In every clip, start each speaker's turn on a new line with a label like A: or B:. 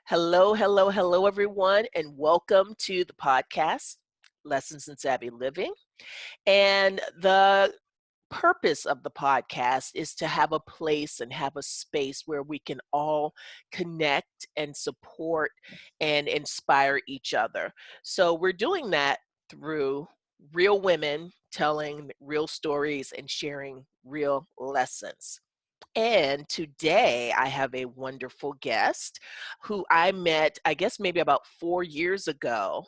A: Hello, hello, hello, everyone, and welcome to the podcast, Lessons in Savvy Living. And the purpose of the podcast is to have a place and have a space where we can all connect and support and inspire each other. So we're doing that through real women telling real stories and sharing real lessons. And today I have a wonderful guest who I met, I guess, maybe about 4 years ago.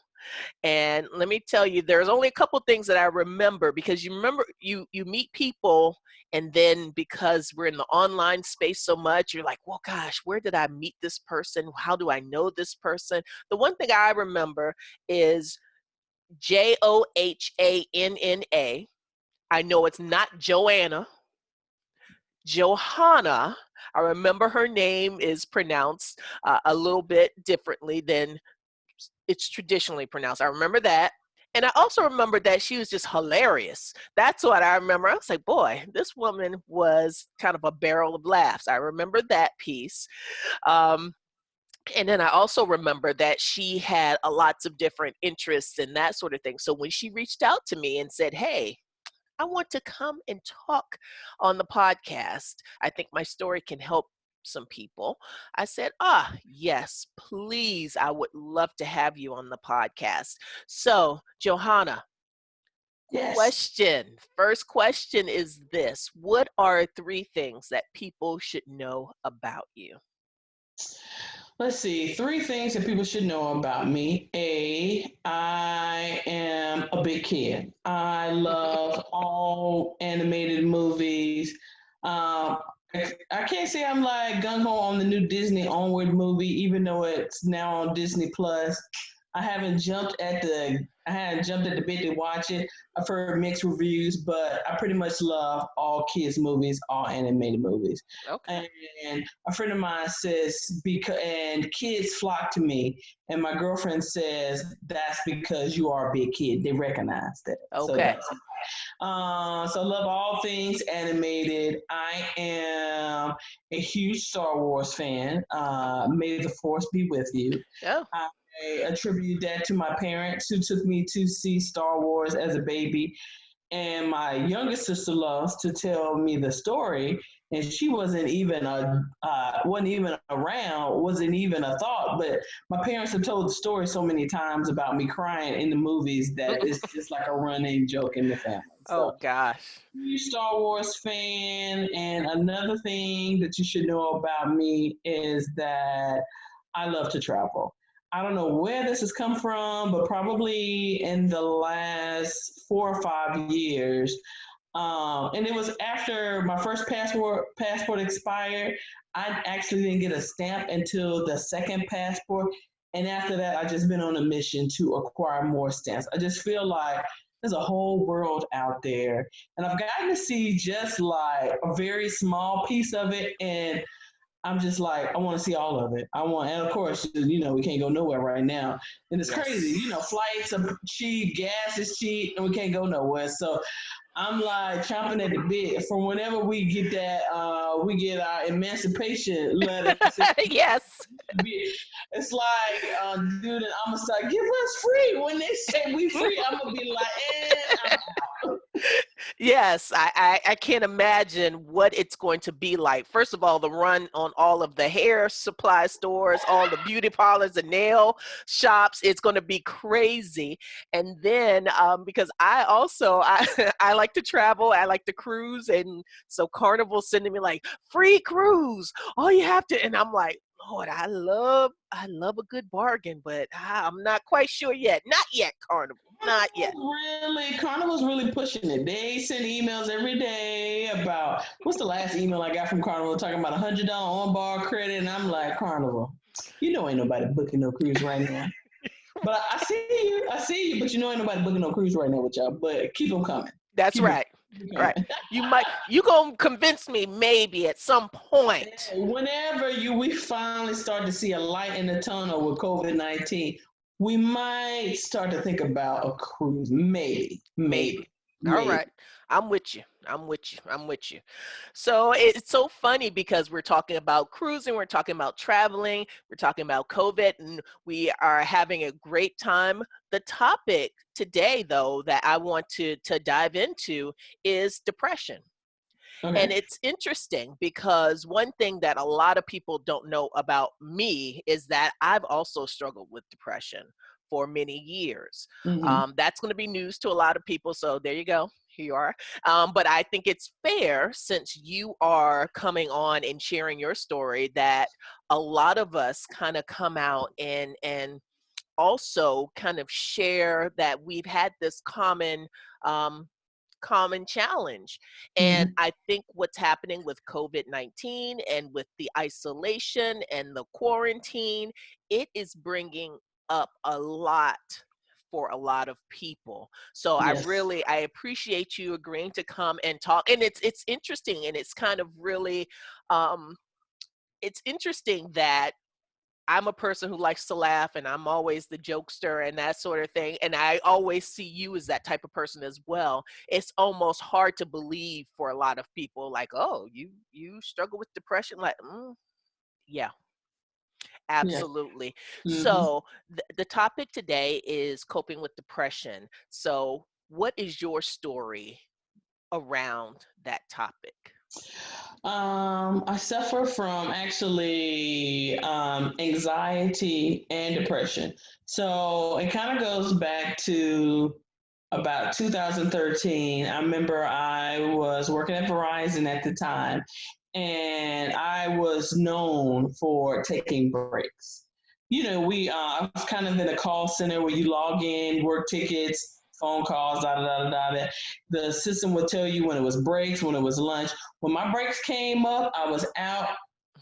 A: And let me tell you, there's only a couple things that I remember because you remember you meet people, and then because we're in the online space so much, you're like, well, gosh, where did I meet this person? How do I know this person? The one thing I remember is Johanna. I know it's not Joanna. Johanna, I remember her name is pronounced a little bit differently than it's traditionally pronounced. I remember that. And I also remember that she was just hilarious. That's what I remember. I was like, boy, this woman was kind of a barrel of laughs. I remember that piece. Um, and then I also remember that she had lots of different interests and that sort of thing. So when she reached out to me and said, hey, I want to come and talk on the podcast. I think my story can help some people. I said, yes, please. I would love to have you on the podcast. So, Johanna,
B: Yes.
A: first question is this. What are three things that people should know about you?
B: Let's see. Three things that people should know about me. I am a big kid. I love all animated movies. Um, I can't say I'm like gung ho on the new Disney Onward movie, even though it's now on Disney Plus. I hadn't jumped at the bit to watch it. I've heard mixed reviews, but I pretty much love all kids movies, all animated movies.
A: Okay.
B: And a friend of mine says because and kids flock to me, and my girlfriend says that's because you are a big kid. They recognize that. So
A: Okay.
B: that's so I love all things animated. I am a huge Star Wars fan. May the Force be with you.
A: Oh,
B: I attribute that to my parents who took me to see Star Wars as a baby. And my youngest sister loves to tell me the story, and she wasn't even around, wasn't even a thought. But my parents have told the story so many times about me crying in the movies that it's just like a running joke in the family.
A: oh
B: So
A: gosh.
B: huge Star Wars fan. And another thing that you should know about me is that I love to travel. I don't know where this has come from, but probably in the last 4 or 5 years. And it was after my first passport expired. I actually didn't get a stamp until the second passport. And after that, I just been on a mission to acquire more stamps. I just feel like there's a whole world out there. And I've gotten to see just like a very small piece of it. And I'm just like, I want to see all of it. And of course, we can't go nowhere right now. And it's crazy.
A: Yes.
B: Flights are cheap, gas is cheap, and we can't go nowhere. So I'm like chomping at the bit from whenever we get our emancipation letter.
A: Yes.
B: It's like, dude, and I'm gonna start give us free. When they say we free, I'm gonna be like, I'm out.
A: Yes, I can't imagine what it's going to be like. First of all, the run on all of the hair supply stores, all the beauty parlors, the nail shops, it's going to be crazy. And then because I like to travel, I like to cruise, and so Carnival sending me like free cruise. All you have to, and I'm like, Lord, I love a good bargain, but I'm not quite sure yet. Not yet, Carnival. Not yet.
B: Carnival's really pushing it. They send emails every day about what's the last email I got from Carnival talking about $100 on bar credit, and I'm like, Carnival, ain't nobody booking no cruise right now. But I see you, but ain't nobody booking no cruise right now with y'all. But keep them coming.
A: That's
B: Keep them
A: right. Right.
B: coming.
A: You gonna convince me maybe at some point.
B: Whenever we finally start to see a light in the tunnel with COVID-19, we might start to think about a cruise. Maybe.
A: Maybe. All
B: made.
A: right. I'm with you. I'm with you. I'm with you. So it's so funny because we're talking about cruising, we're talking about traveling, we're talking about COVID, and we are having a great time. The topic today, though, that I want to dive into is depression. And
B: Okay.
A: it's interesting because one thing that a lot of people don't know about me is that I've also struggled with depression for many years.
B: Mm-hmm.
A: That's going to be news to a lot of people. So there you go. Here you are. But I think it's fair since you are coming on and sharing your story that a lot of us kind of come out and also kind of share that we've had this um, common challenge. And
B: Mm-hmm.
A: I think what's happening with COVID-19 and with the isolation and the quarantine, it is bringing up a lot for a lot of people. So
B: Yes.
A: I appreciate you agreeing to come and talk. And it's interesting and it's kind of really um it's interesting that I'm a person who likes to laugh and I'm always the jokester and that sort of thing. And I always see you as that type of person as well. It's almost hard to believe for a lot of people, like, oh, you struggle with depression? Like, yeah,
B: Yeah.
A: absolutely.
B: Mm-hmm.
A: So the topic today is coping with depression. So what is your story around that topic?
B: I suffer from actually anxiety and depression. So it kind of goes back to about 2013. I remember I was working at Verizon at the time, and I was known for taking breaks. I was kind of in a call center where you log in, work tickets, phone calls, da da da da da. The system would tell you when it was breaks, when it was lunch. When my breaks came up, I was out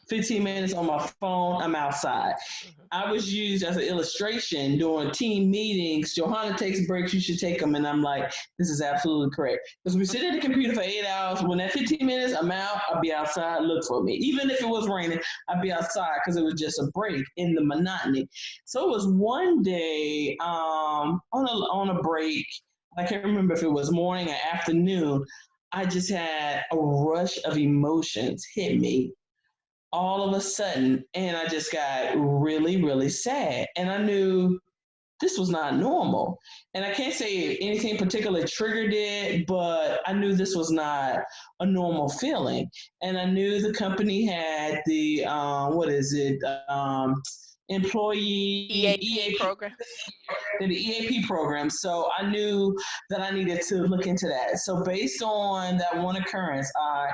B: 15 minutes on my phone, I'm outside.
A: Mhm.
B: I was used as an illustration during team meetings. Johanna takes breaks, you should take them. And I'm like, this is absolutely correct. Because we sit at the computer for 8 hours. When that 15 minutes, I'm out, I'll be outside, look for me. Even if it was raining, I'd be outside because it was just a break in the monotony. So it was one day on a break. I can't remember if it was morning or afternoon. I just had a rush of emotions hit me all of a sudden, and I just got really, really sad. And I knew this was not normal. And I can't say anything particularly triggered it, but I knew this was not a normal feeling. And I knew the company had the, what is it, employee
A: EAP program.
B: the EAP program. So I knew that I needed to look into that. So based on that one occurrence, I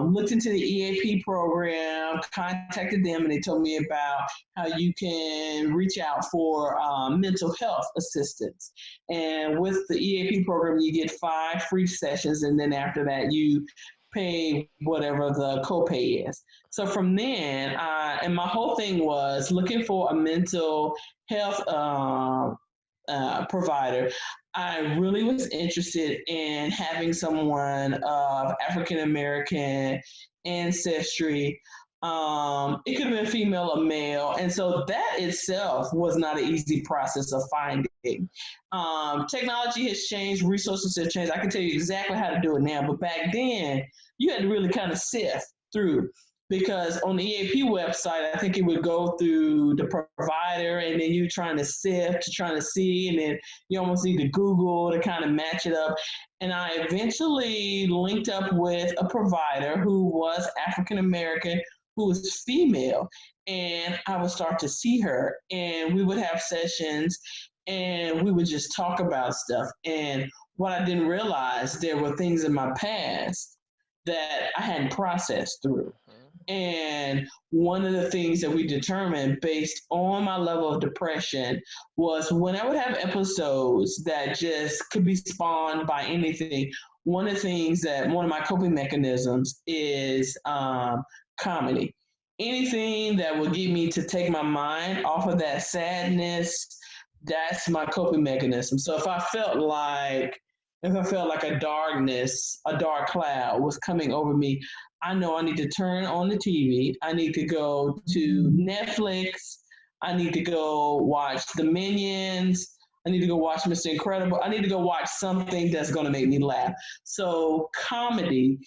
B: looked into the EAP program, contacted them, and they told me about how you can reach out for mental health assistance. And with the EAP program, you get 5 free sessions, and then after that, you pay whatever the copay is. So from then, and my whole thing was looking for a mental health provider. I really was interested in having someone of African American ancestry. It could have been female or male. And so that itself was not an easy process of finding. Technology has changed, resources have changed. I can tell you exactly how to do it now. But back then, you had to really kind of sift through because on the EAP website, I think it would go through the provider and then you trying to sift, trying to see, and then you almost need to Google to kind of match it up. And I eventually linked up with a provider who was African American, who was female, and I would start to see her, and we would have sessions, and we would just talk about stuff. And what I didn't realize, there were things in my past that I hadn't processed through.
A: Mhm.
B: And one of the things that we determined based on my level of depression was when I would have episodes that just could be spawned by anything. One of the things that one of my coping mechanisms is comedy. Anything that will get me to take my mind off of that sadness, that's my coping mechanism. So if I felt like a dark cloud was coming over me, I know I need to turn on the TV. I need to go to Netflix. I need to go watch The Minions. I I need to go watch Mr. Incredible. I need to go watch something that's going to make me laugh. So comedy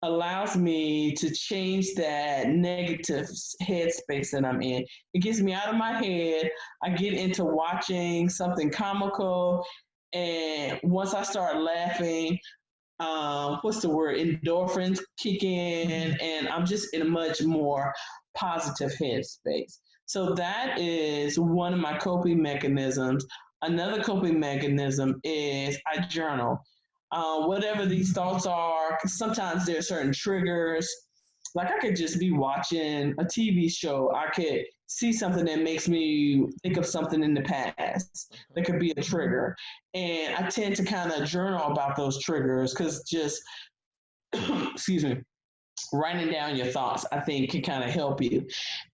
B: allows me to change that negative headspace that I'm in. It gets me out of my head. I get into watching something comical. And once I start laughing, what's the word? Endorphins kick in, and I'm just in a much more positive headspace. So that is one of my coping mechanisms. Another coping mechanism is I journal. Whatever these thoughts are, 'cause sometimes there are certain triggers. Like I could just be watching a TV show. I could see something that makes me think of something in the past. That could be a trigger. And I tend to kind of journal about those triggers because just, excuse me, writing down your thoughts, I think, can kind of help you.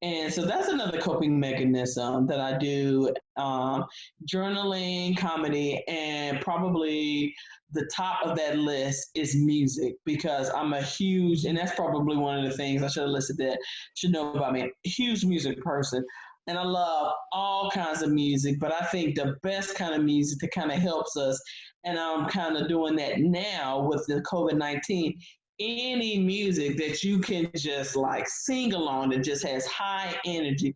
B: And so that's another coping mechanism that I do. Journaling, comedy, and probably the top of that list is music because I'm a huge, and that's probably one of the things I should have listed that should know about me. Huge music person. And I love all kinds of music, but I think the best kind of music that kind of helps us, and I'm kind of doing that now with the COVID-19, any music that you can just like sing along that just has high energy.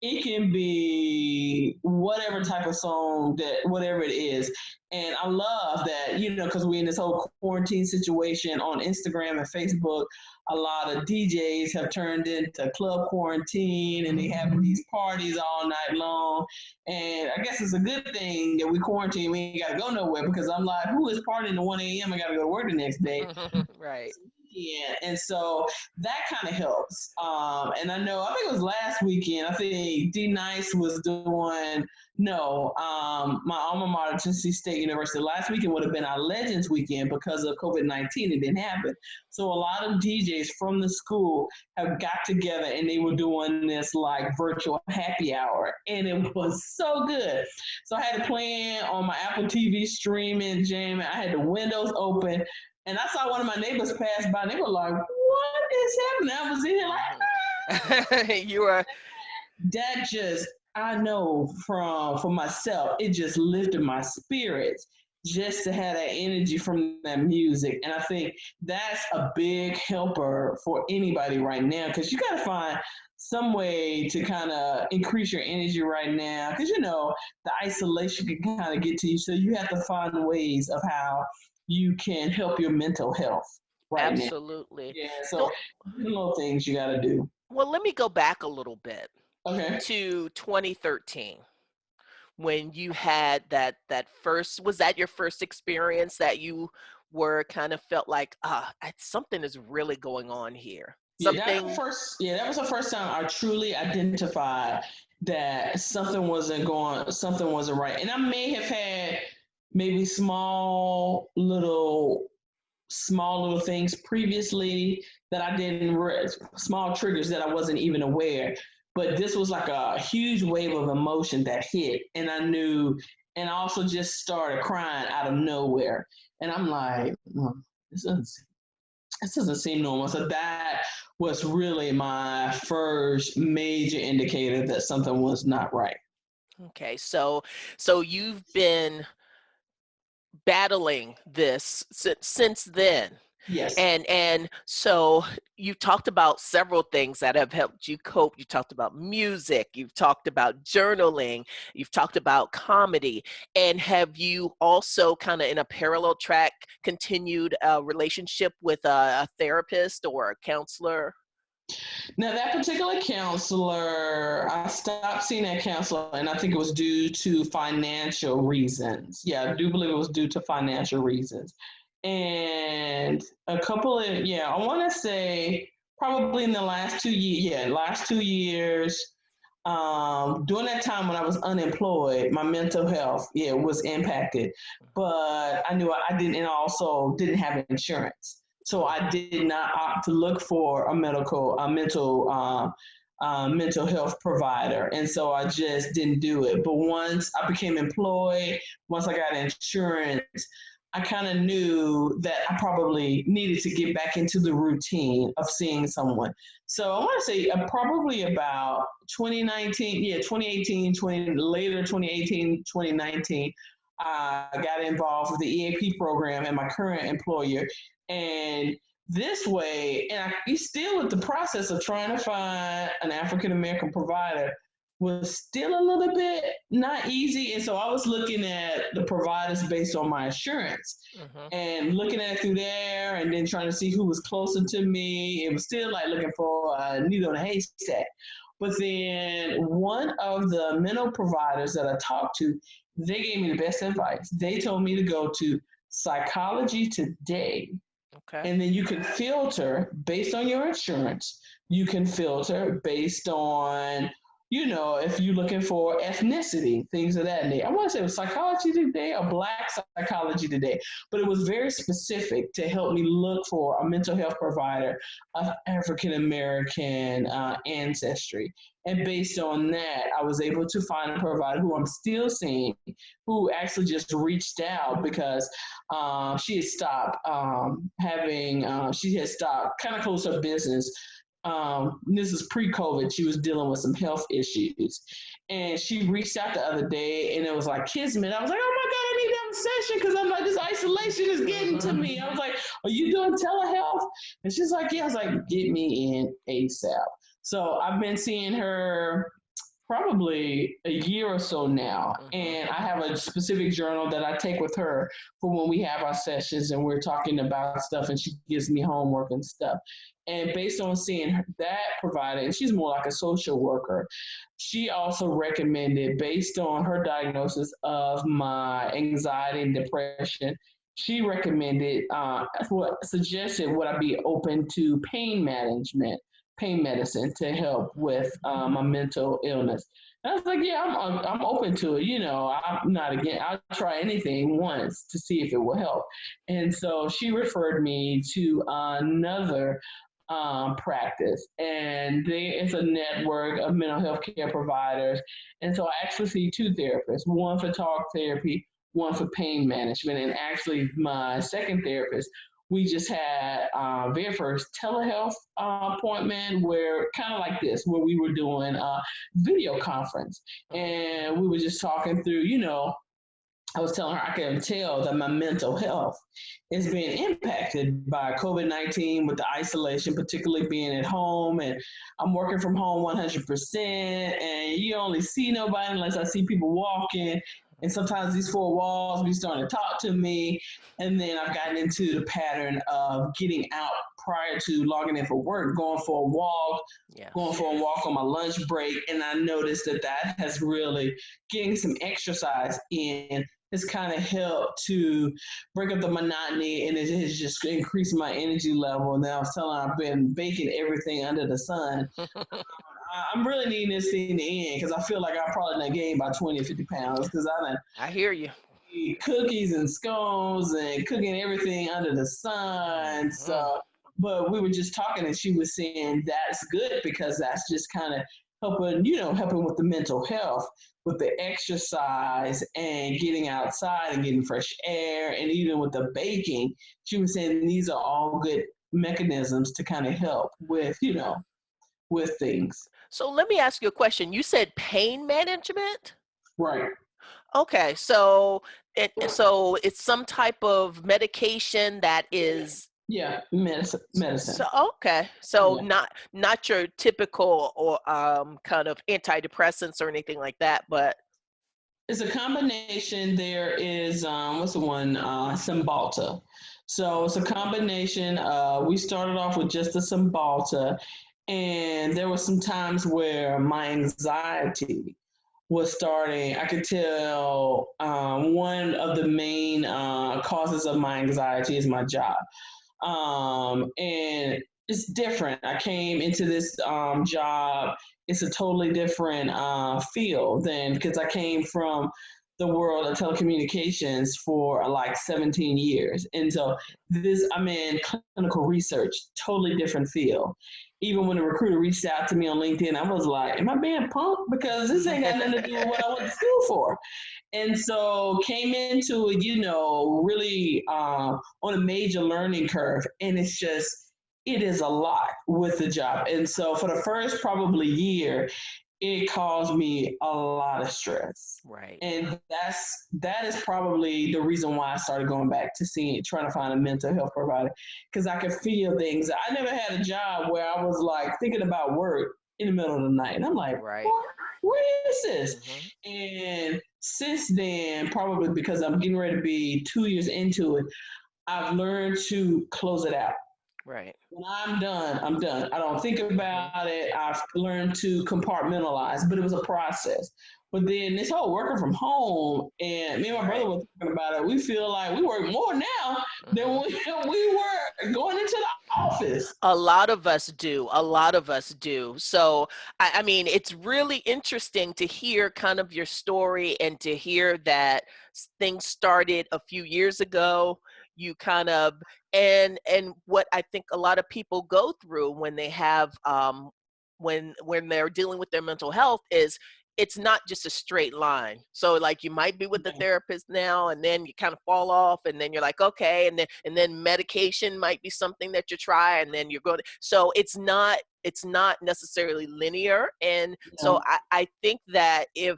B: It can be whatever type of song that whatever it is. And I love that, because we're in this whole quarantine situation on Instagram and Facebook. A lot of DJs have turned into club quarantine and they have these parties all night long. And I guess it's a good thing that we quarantine. We ain't got to go nowhere because I'm like, who is partying at 1 a.m.? I got to go to work the next day.
A: Right.
B: Yeah, and so that kind of helps. And I think it was last weekend. I think D Nice was doing my alma mater, Tennessee State University. Last weekend would have been our Legends weekend because of COVID-19. It didn't happen. So a lot of DJs from the school have got together and they were doing this like virtual happy hour, and it was so good. So I had it playing on my Apple TV streaming, jamming. I had the windows open. And I saw one of my neighbors pass by and they were like, what is happening? I was in here like,
A: You are.
B: that just, I know for myself, it just lifted my spirits just to have that energy from that music. And I think that's a big helper for anybody right now because you got to find some way to kind of increase your energy right now because, the isolation can kind of get to you. So you have to find ways of how you can help your mental health right now.
A: Absolutely.
B: Yeah, so
A: So,
B: little things you got to do.
A: well, let me go back a little bit
B: Okay.
A: to 2013 when you had that first, was that your first experience that you were kind of felt like, something is really going on here? Something.
B: That was the first time I truly identified that something wasn't right. And I may have had maybe small little things previously that I didn't small triggers that I wasn't even aware. But this was like a huge wave of emotion that hit, and I knew, and I also just started crying out of nowhere. And I'm like, this doesn't this doesn't seem normal. So that was really my first major indicator that something was not right.
A: Okay, so you've been battling this since then.
B: Yes.
A: And so you talked about several things that have helped you cope. You talked about music, you've talked about journaling, you've talked about comedy. And have you also kind of in a parallel track continued a relationship with a therapist or a counselor?
B: Now, that particular counselor, I stopped seeing that counselor, and I think it was due to financial reasons. Yeah, I do believe it was due to financial reasons. And I want to say probably in the last 2 years, last 2 years, during that time when I was unemployed, my mental health, was impacted. But I knew I didn't, and I also didn't have insurance. So I did not opt to look for mental health provider, and so I just didn't do it. But once I became employed, once I got insurance, I kind of knew that I probably needed to get back into the routine of seeing someone. So I want to say probably about 2019, 2018, later 2018, 2019. I got involved with the EAP program at my current employer. And this way, and he's still with the process of trying to find an African American provider was still a little bit not easy. And so I was looking at the providers based on my insurance
A: Mhm.
B: and looking at it through there and then trying to see who was closer to me. It was still like looking for a needle in a haystack. But then one of the mental providers that I talked to, they gave me the best advice. They told me to go to Psychology Today,
A: Okay.
B: and then you can filter based on your insurance. You can filter based on, if you're looking for ethnicity, things of that nature. I want to say it was Psychology Today or Black Psychology Today, but it was very specific to help me look for a mental health provider of African American ancestry. And based on that, I was able to find a provider who I'm still seeing, who actually just reached out because she had stopped she had stopped, kind of closed her business. This is pre-COVID. She was dealing with some health issues, and she reached out the other day, and it was like kismet. I was like, "Oh my God, I need to have a session because I'm like, this isolation is getting to me." I was like, "Are you doing telehealth?" And she's like, "Yeah." I was like, "Get me in ASAP." So I've been seeing her probably a year or so now.
A: Mhm.
B: And I have a specific journal that I take with her for when we have our sessions and we're talking about stuff and she gives me homework and stuff. And based on seeing that provider, and she's more like a social worker, she also recommended, based on her diagnosis of my anxiety and depression, she recommended, suggested would I be open to pain medicine to help with my mental illness. And I was like, yeah, I'm open to it. I'm not again. I'll try anything once to see if it will help. And so she referred me to another practice, and it's a network of mental health care providers. And so I actually see two therapists, one for talk therapy, one for pain management. And actually, my second therapist, we just had their first telehealth appointment where kind of like this, where we were doing a video conference
A: Mhm.
B: and we were just talking through, I was telling her I can tell that my mental health is being impacted by COVID-19 with the isolation, particularly being at home. And I'm working from home 100%. And you only see nobody unless I see people walking. And sometimes these four walls be starting to talk to me. And then I've gotten into the pattern of getting out prior to logging in for work,
A: Yeah.
B: going for a walk on my lunch break. And I noticed that that has really getting some exercise in has kind of helped to break up the monotony, and it has just increased my energy level. And then I was telling her I've been baking everything under the sun. I'm really needing this thing to end because I feel like I probably done gained about 20 or 50 pounds because I done
A: I hear you.
B: eat cookies and scones and cooking everything under the sun.
A: Mhm.
B: So, but we were just talking and she was saying that's good because that's just kind of helping with the mental health, with the exercise and getting outside and getting fresh air. And even with the baking, she was saying these are all good mechanisms to kind of help with things.
A: So let me ask you a question. You said pain management?
B: Right.
A: Okay, so so it's some type of medication that is
B: Yeah. Medicine.
A: so
B: Medicine.
A: okay. So
B: Yeah.
A: not your typical or kind of antidepressants or anything like that, but
B: It's a combination. There is what's the one? Cymbalta. So it's a combination. We started off with just the Cymbalta, and there were some times where my anxiety was starting. I could tell one of the main causes of my anxiety is my job. And it's different. I came into this job. It's a totally different field than because I came from the world of telecommunications for like 17 years. And so I'm in clinical research, totally different field. Even when the recruiter reached out to me on LinkedIn, I was like, am I being punked? Because this ain't got nothing to do with what I went to school for. And so came into it, really on a major learning curve. And it is a lot with the job. And so for the first probably year, it caused me a lot of stress.
A: Right.
B: And that is probably the reason why I started going back to seeing, trying to find a mental health provider, because I could feel things. I never had a job where I was like thinking about work in the middle of the night. And I'm like,
A: Right.
B: what is this?
A: Mhm.
B: And since then, probably because I'm getting ready to be 2 years into it, I've learned to close it out.
A: Right.
B: When I'm done, I'm done. I don't think
A: Mhm.
B: about it. I've learned to compartmentalize, but it was a process. But then this whole working from home, and me and my brother
A: Right.
B: were talking about it. We feel like we work more now than
A: Mhm.
B: we were going into the office.
A: A lot of us do. A lot of us do. So, I mean, it's really interesting to hear kind of your story and to hear that things started a few years ago. You kind of and what I think a lot of people go through when they have when they're dealing with their mental health is it's not just a straight line. So like you might be with the therapist now and then you kind of fall off and then you're like, okay, and then medication might be something that you try and then you're going to, so it's not necessarily linear. And so
B: Yeah,
A: I think that if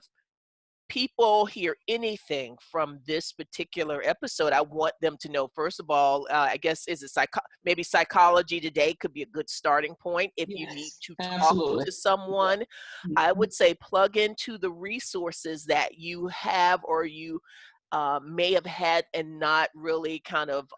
A: people hear anything from this particular episode, I want them to know, first of all, I guess is it maybe psychology today could be a good starting point if you need
B: yes,
A: to talk
B: absolutely.
A: to
B: Yeah.
A: someone. I would say plug into the resources that you have or you may have had and not really kind of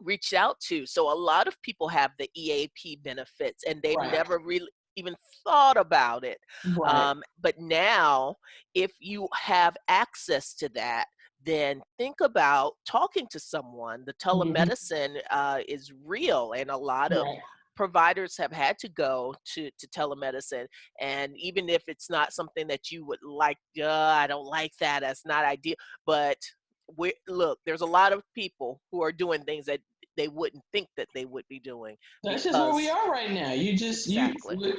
A: reached out to. So a lot of people have the EAP benefits and they've
B: Right,
A: never really even thought about it.
B: right.
A: But now, if you have access to that, then think about talking to someone. The
B: Hmm.
A: telemedicine is real, and a lot of
B: Right,
A: providers have had to go to telemedicine. And even if it's not something that you would like, I don't like that, that's not ideal. But look, there's a lot of people who are doing things that they wouldn't think that they would be doing
B: that's just where we
A: because
B: are right now. You just you
A: exactly.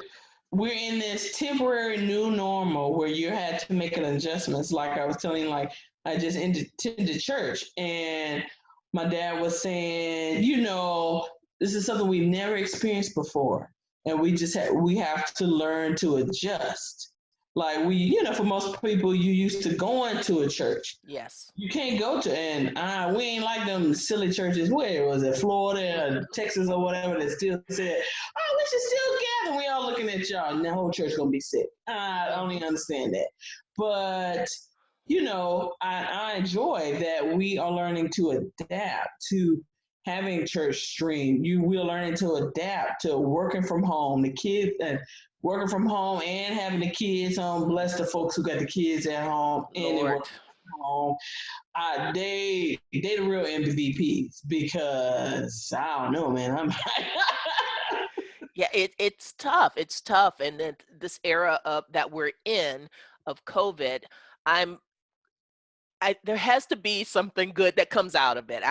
B: we're in this temporary new normal where you had to make an adjustments. Like I was telling, like I just attended church, and my dad was saying, this is something we've never experienced before, and we have to learn to adjust. Like for most people, you used to going to a church.
A: Yes.
B: You can't go to, and we ain't like them silly churches. Where was it, Florida, or Texas, or whatever? That still said, "Oh, we should still gather." We all looking at y'all, and the whole church gonna be sick. I don't even understand that, but I enjoy that we are learning to adapt to having church stream. We're learning to adapt to working from home. The kids and working from home and having the kids home. Bless the folks who got the kids at home and they work
A: Lord.
B: from home. They the real MVPs because I don't know, man. I'm
A: Yeah, it's tough. It's tough. And then this era of that we're in of COVID, I'm there has to be something good that comes out of it.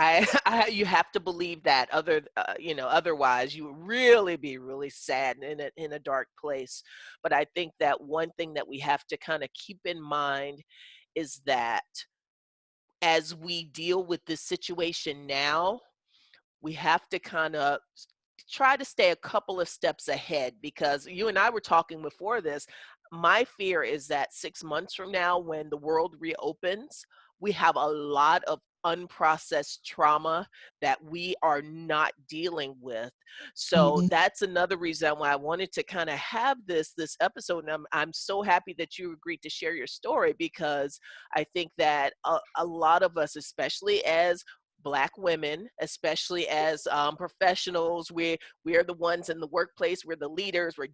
A: You have to believe that. Otherwise, you would really be really sad and in a dark place. But I think that one thing that we have to kind of keep in mind is that as we deal with this situation now, we have to kind of try to stay a couple of steps ahead because you and I were talking before this. My fear is that 6 months from now, when the world reopens, we have a lot of unprocessed trauma that we are not dealing with. So
B: Mhm.
A: that's another reason why I wanted to kind of have this episode. And I'm so happy that you agreed to share your story because I think that a lot of us, especially as Black women, especially as professionals, we're the ones in the workplace. We're the leaders. We're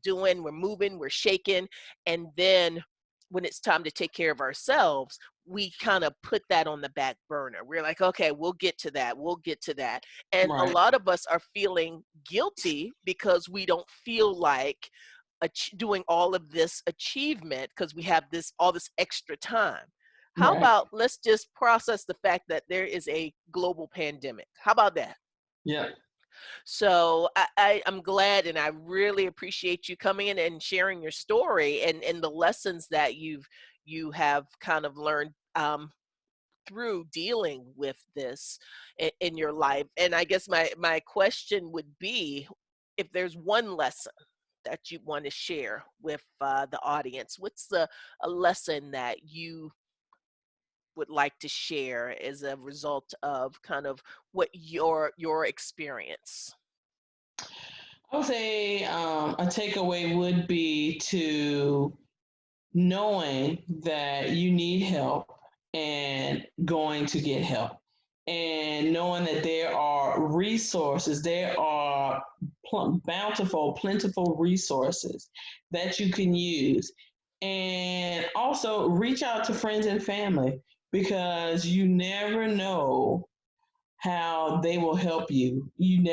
A: moving, we're shaking, and then when it's time to take care of ourselves, we kind of put that on the back burner. We're like, okay, we'll get to that. We'll get to that. And a
B: Right,
A: lot of us are feeling guilty because we don't feel like doing all of this achievement because we have all this extra time. How
B: right.
A: about let's just process the fact that there is a global pandemic? How about that?
B: Yeah,
A: So I'm glad and I really appreciate you coming in and sharing your story and the lessons that you have kind of learned through dealing with this in your life. And I guess my question would be if there's one lesson. that you want to share with the audience? What's a lesson that you would like to share as a result of kind of what your experience?
B: I would say a takeaway would be to knowing that you need help and going to get help. And knowing that there are resources, there are bountiful, plentiful resources that you can use. And also reach out to friends and family because you never know how they will help you. And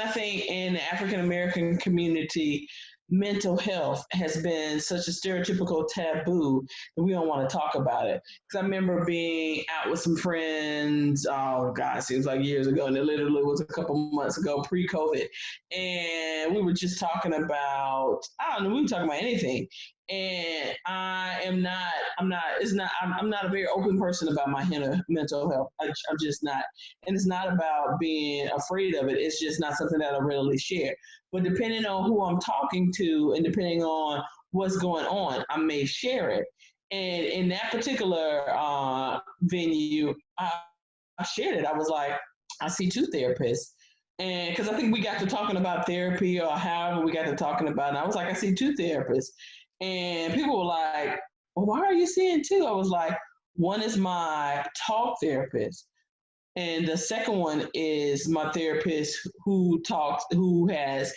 B: I think in the African American community, mental health has been such a stereotypical taboo that we don't want to talk about it. Because I remember being out with some friends, oh God, it seems like years ago, and it literally was a couple months ago, pre-COVID, and we were just talking about, I don't know, we were talking about anything. And I'm not a very open person about my mental health. I'm just not. And it's not about being afraid of it. It's just not something that I readily share. But depending on who I'm talking to and depending on what's going on, I may share it. And in that particular venue, I shared it. I was like, I see two therapists. And because I think we got to talking about therapy or however we got to talking about it, and I was like, I see two therapists. And people were like, well, why are you seeing two? I was like, one is my talk therapist. And the second one is my therapist who has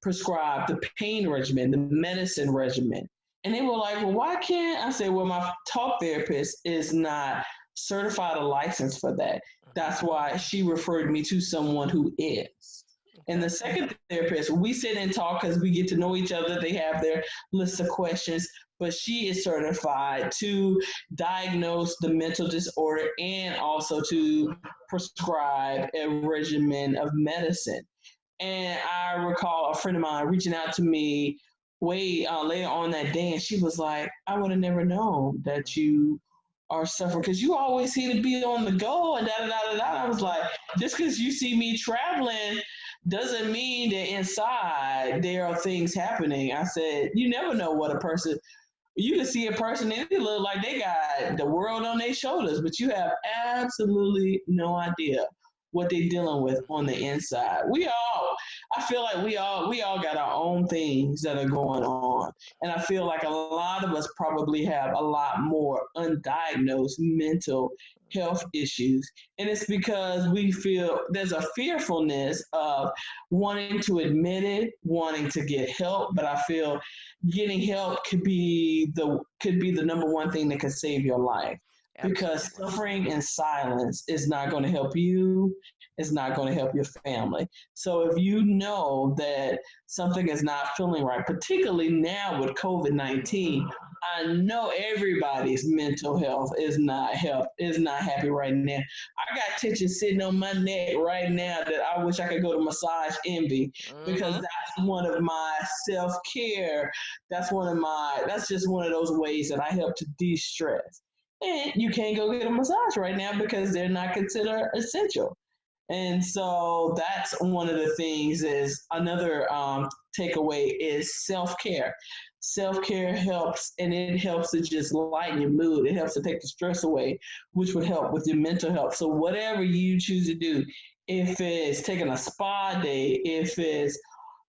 B: prescribed the pain regimen, the medicine regimen. And they were like, well, why can't I say, well, my talk therapist is not certified or licensed for that. That's why she referred me to someone who is. And
A: Okay.
B: the second therapist, we sit and talk because we get to know each other. They have their list of questions, but she is certified to diagnose the mental disorder and also to prescribe a regimen of medicine. And I recall a friend of mine reaching out to me way later on that day, and she was like, I would have never known that you are suffering because you always seem to be on the go and da da da da da. I was like, just because you see me traveling doesn't mean that inside there are things happening. I said, you never know what a person, you can see a person and it look like they got the world on their shoulders, but you have absolutely no idea what they're dealing with on the inside. I feel like we all got our own things that are going on. And I feel like a lot of us probably have a lot more undiagnosed mental health issues. And it's because we feel there's a fearfulness of wanting to admit it, wanting to get help. But I feel getting help could be the number one thing that could save your life because
A: Absolutely.
B: suffering in silence is not going to help you, it's not going to help your family. So if you know that something is not feeling right, particularly now with COVID-19, I know everybody's mental health is not happy right now. I got tension sitting on my neck right now that I wish I could go to massage envy because
A: Mm-hmm.
B: that's one of my self-care. That's just one of those ways that I help to de-stress. And you can't go get a massage right now because they're not considered essential. And so that's one of the things is another takeaway is self-care. Self-care helps and it helps to just lighten your mood. It helps to take the stress away, which would help with your mental health. So whatever you choose to do, if it's taking a spa day, if it's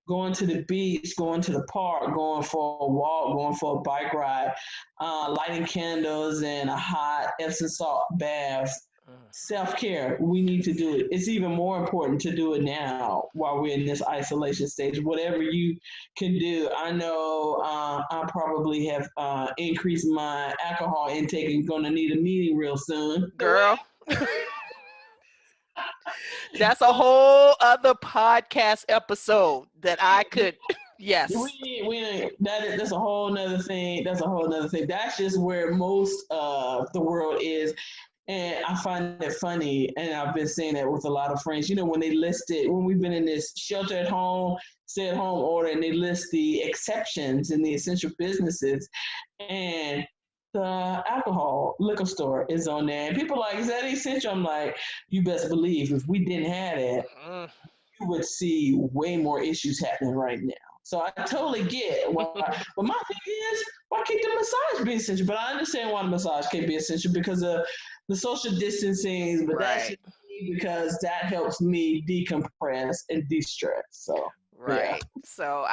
B: going to the beach, going to the park, going for a walk, going for a bike ride, lighting candles and a hot Epsom salt bath. Self care, we need to do it. It's even more important to do it now while we're in this isolation stage. Whatever you can do. I know I probably have increased my alcohol intake and going to need a meeting real soon.
A: Girl, that's a whole other podcast episode that I could, yes.
B: That's a whole nother thing. That's a whole nother thing. That's just where most of the world is. And I find it funny, and I've been saying that with a lot of friends. You know, when we've been in this shelter at home, stay at home order, and they list the exceptions in the essential businesses, and the alcohol liquor store is on there. And people are like, is that essential? I'm like, you best believe if we didn't have it,
A: Mm,
B: you would see way more issues happening right now. So I totally get why. But my thing is, why can't the massage be essential? But I understand why the massage can't be essential because of the social distancing. But that's
A: Right.
B: just me because that helps me decompress and de-stress. So yeah.
A: Right. So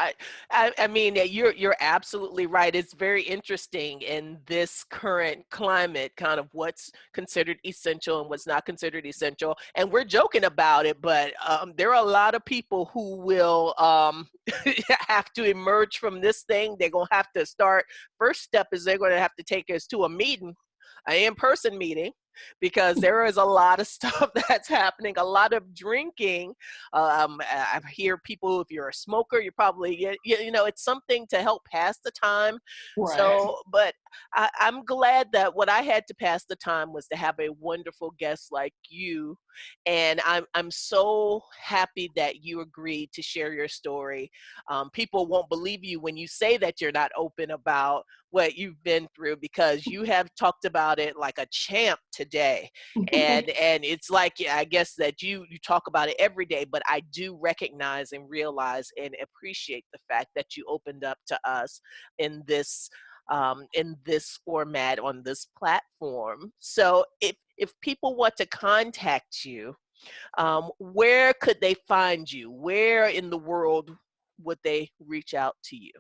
A: I mean that you're absolutely right. It's very interesting in this current climate, kind of what's considered essential and what's not considered essential. And we're joking about it, but there are a lot of people who will have to emerge from this thing. They're gonna have to start. First step is they're gonna have to take us to a meeting, an in-person meeting, because there is a lot of stuff that's happening, a lot of drinking. I hear people, if you're a smoker, you probably, you know, it's something to help pass the time.
B: Right.
A: So, but I'm glad that what I had to pass the time was to have a wonderful guest like you. And I'm so happy that you agreed to share your story. People won't believe you when you say that you're not open about what you've been through, because you have talked about it like a champ today. And it's like, yeah, I guess that you talk about it every day, but I do recognize and realize and appreciate the fact that you opened up to us in this format on this platform. So if people want to contact you, where could they find you? Where in the world would they reach out to you?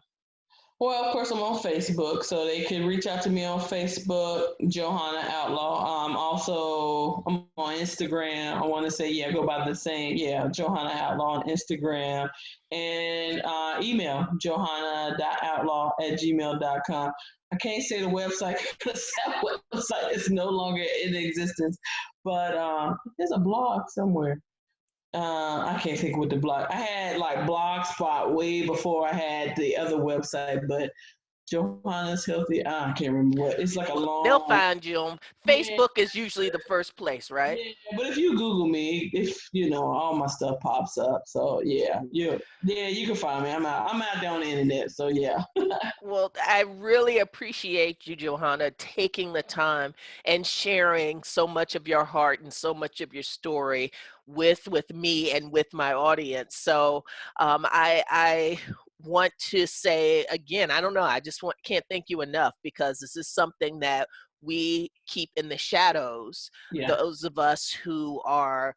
B: Well, of course, I'm on Facebook, so they can reach out to me on Facebook, Johanna Outlaw. Also, I'm on Instagram. I want to say, yeah, go by the same, yeah, Johanna Outlaw on Instagram. And email, johanna.outlaw@gmail.com. I can't say the website because that website is no longer in existence, but there's a blog somewhere. I can't think what the blog. I had like Blogspot way before I had the other website, but Johanna's Healthy. I can't remember what. It's like a
A: Well, they'll
B: long.
A: find you on
B: Yeah,
A: Facebook is usually the first place, right?
B: yeah. But if you Google me, if you know, all my stuff pops up. So yeah, yeah, you can find me. I'm out there on the internet. So yeah.
A: Well, I really appreciate you, Johanna, taking the time and sharing so much of your heart and so much of your story with me and with my audience. So I want to say again, I don't know, I just can't thank you enough, because this is something that we keep in the shadows.
B: Yeah.
A: Those of us who are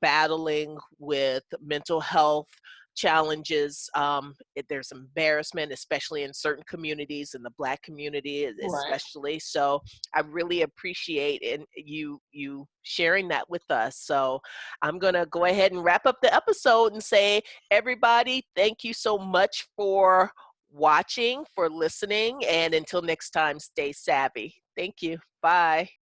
A: battling with mental health challenges. There's embarrassment, especially in certain communities, in the Black community,
B: Right.
A: especially. So I really appreciate you sharing that with us. So I'm gonna go ahead and wrap up the episode and say, everybody, thank you so much for watching, for listening, and until next time, stay savvy. Thank you. Bye.